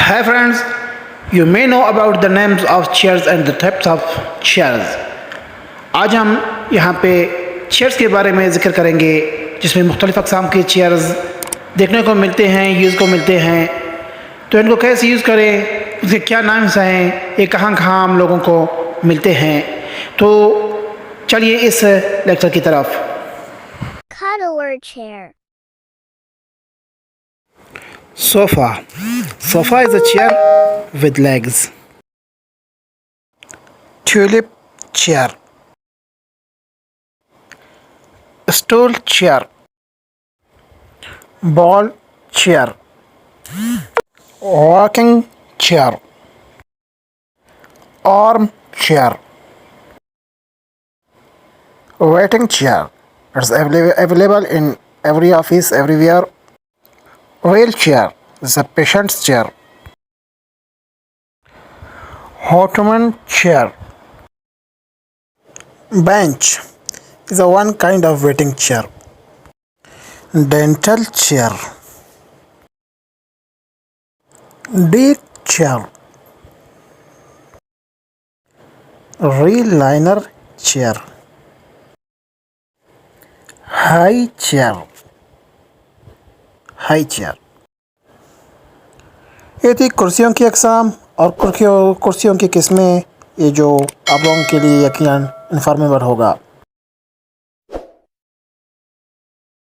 Hi friends, you may know about the names of chairs and the types of chairs. आज हम यहाँ पे chairs के बारे में ज़िक्र करेंगे जिसमें मुख्तलिफ़ अक़साम के चेयर्स देखने को मिलते हैं, यूज़ को मिलते हैं। तो इनको कैसे यूज़ करें, उसके क्या नाम्स हैं, ये कहाँ कहाँ हम लोगों को मिलते हैं। तो चलिए इस लेक्चर की तरफ। Cuddler chair. Sofa. Sofa is a chair with legs. Tulip chair. Stool chair. Ball chair. Rocking chair. Arm chair. Waiting chair. It's available in every office, everywhere. Wheelchair is a patient's chair. Ottoman chair. Bench is a one kind of waiting chair. Dental chair. Deck chair. Recliner chair. High chair. High chair. ये थी कुर्सियों की अक़साम और कुर्सियों की किस्में, ये जो आप लोगों के लिए यकीनन इन्फॉर्मेबल होगा।